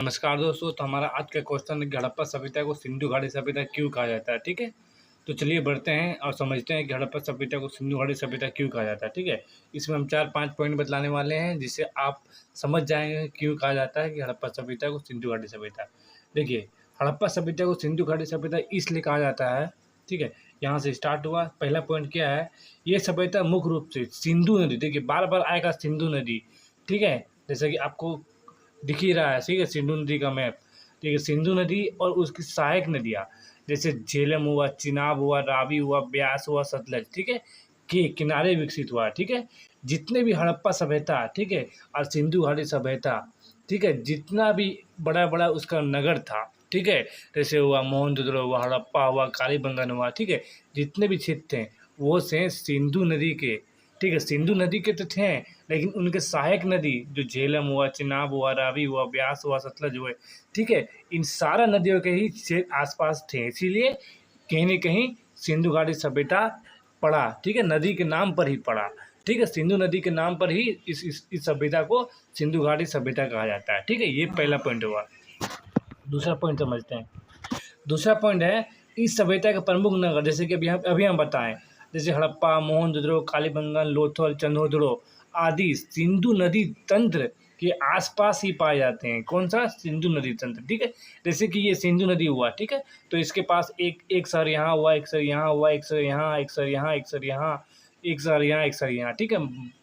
नमस्कार दोस्तों। तो हमारा आज का क्वेश्चन है कि हड़प्पा सभ्यता को सिंधु घाटी सभ्यता क्यों कहा जाता है। ठीक है, तो चलिए बढ़ते हैं और समझते हैं कि हड़प्पा सभ्यता को सिंधु घाटी सभ्यता क्यों कहा जाता है। ठीक है, इसमें हम 4-5 पॉइंट बतलाने वाले हैं जिससे आप समझ जाएंगे क्यों कहा जाता है कि हड़प्पा सभ्यता को सिंधु घाटी सभ्यता। देखिए, हड़प्पा सभ्यता को सिंधु घाटी सभ्यता इसलिए कहा जाता है। ठीक है, यहाँ से स्टार्ट हुआ। पहला पॉइंट क्या है, ये सभ्यता मुख्य रूप से सिंधु नदी, देखिए बार बार आएगा सिंधु नदी। ठीक है, जैसे कि आपको दिख ही रहा है। ठीक है, सिंधु नदी का मैप। ठीक है, सिंधु नदी और उसकी सहायक नदियाँ जैसे झेलम हुआ, चिनाब हुआ, रावी हुआ, ब्यास हुआ, सतलज, ठीक है, के किनारे विकसित हुआ। ठीक है, जितने भी हड़प्पा सभ्यता, ठीक है, और सिंधु घाटी सभ्यता, ठीक है, जितना भी बड़ा बड़ा उसका नगर था, ठीक है, जैसे हुआ मोहनजोदड़ो हुआ, हड़प्पा हुआ, कालीबंगन हुआ, ठीक है, जितने भी क्षेत्र थे वो से सिंधु नदी के। ठीक है, सिंधु नदी के तो थे, लेकिन उनके सहायक नदी जो झेलम हुआ, चिनाब हुआ, रावी हुआ, ब्यास हुआ, सतलज हुए, ठीक है, इन सारा नदियों के ही आसपास थे। इसीलिए कहीं न कहीं सिंधु घाटी सभ्यता पड़ा। ठीक है, नदी के नाम पर ही पड़ा। ठीक है, सिंधु नदी के नाम पर ही इस सभ्यता को सिंधु घाटी सभ्यता कहा जाता है। ठीक है, ये पहला पॉइंट हुआ। दूसरा पॉइंट समझते हैं। दूसरा पॉइंट है, इस सभ्यता के प्रमुख नगर जैसे कि अभी हम बताएं, जैसे हड़प्पा, मोहनजोदड़ो, कालीबंगन, लोथल, चंद्रोदड़ो आदि सिंधु नदी तंत्र के आसपास ही पाए जाते हैं। कौन सा? सिंधु नदी तंत्र। ठीक है, जैसे कि ये सिंधु नदी हुआ, ठीक है, तो इसके पास एक शहर यहाँ हुआ, एक शहर यहाँ हुआ, एक शहर यहाँ, एक शहर यहाँ, एक शहर यहाँ, एक शहर यहाँ, एक शहर यहाँ, ठीक है,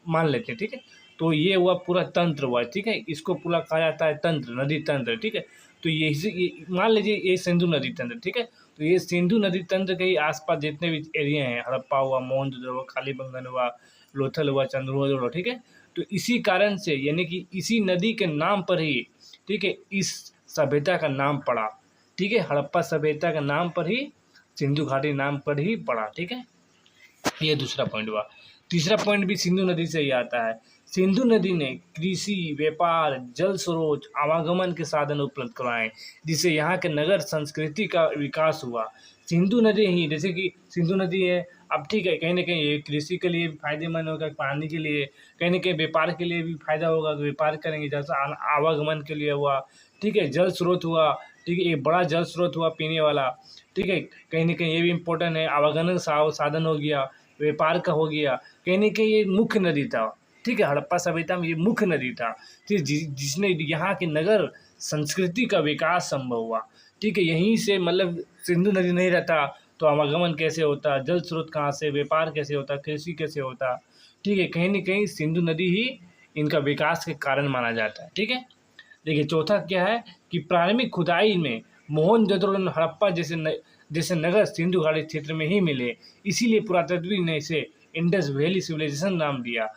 मान लेते हैं। ठीक है, तो ये हुआ पूरा तंत्र हुआ। ठीक है, इसको पूरा कहा जाता है तंत्र, नदी तंत्र। ठीक है, तो ये मान लीजिए ये सिंधु नदी तंत्र। ठीक है, तो ये सिंधु नदी तंत्र के ही आसपास जितने भी एरिया हैं, हड़प्पा हुआ, मोहनजोदड़ो हुआ, कालीबंगन हुआ, लोथल हुआ, चंद्रोदड़ो, ठीक है, तो इसी कारण से यानी कि इसी नदी के नाम पर ही, ठीक है, इस सभ्यता का नाम पड़ा। ठीक है, हड़प्पा सभ्यता का नाम पर ही सिंधु घाटी नाम पर ही पड़ा। ठीक है, ये दूसरा पॉइंट हुआ। तीसरा पॉइंट भी सिंधु नदी से ही आता है। सिंधु नदी ने कृषि, व्यापार, जल स्रोत, आवागमन के साधन उपलब्ध करवाए, जिससे यहाँ के नगर संस्कृति का विकास हुआ। सिंधु नदी ही, जैसे कि सिंधु नदी है, अब ठीक है, कहीं ना कहीं ये कृषि के लिए फायदेमंद होगा, पानी के लिए, कहीं ना कहीं व्यापार के लिए भी फायदा होगा, तो व्यापार करेंगे, जैसा आवागमन के लिए हुआ। ठीक है, जल स्रोत हुआ, ठीक है, एक बड़ा जल स्रोत हुआ पीने वाला। ठीक है, कहीं ना कहीं ये भी इम्पोर्टेंट है, आवागमन का साधन हो गया, व्यापार का हो गया, कहीं ना कहीं ये मुख्य नदी था। ठीक है, हड़प्पा सभ्यता में ये मुख्य नदी था, ठीक, जिसने यहाँ के नगर संस्कृति का विकास संभव हुआ। ठीक है, यहीं से मतलब सिंधु नदी नहीं रहता तो आवागमन कैसे होता, जल स्रोत कहाँ से, व्यापार कैसे होता, कृषि कैसे होता। ठीक है, कहीं ना कहीं सिंधु नदी ही इनका विकास के कारण माना जाता है। ठीक है, देखिए चौथा क्या है कि प्रारंभिक खुदाई में मोहनजोदड़ो और हड़प्पा जैसे नगर सिंधु घाटी क्षेत्र में ही मिले, इसीलिए पुरातत्वविद ने इसे इंडस वैली सिविलाइजेशन नाम दिया।